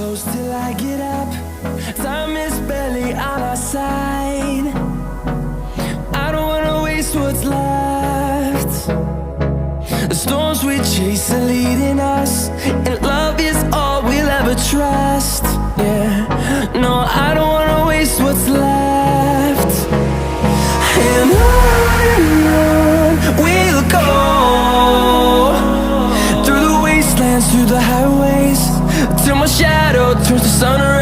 close till I get up. Time is barely on our side. I don't wanna waste what's left. The storms we chase are leading us, and love is all we'll ever trust. Yeah, no, I don't wanna waste what's left. And on we'll go, through the wastelands, through the highways, till my shadow turns to sun rays.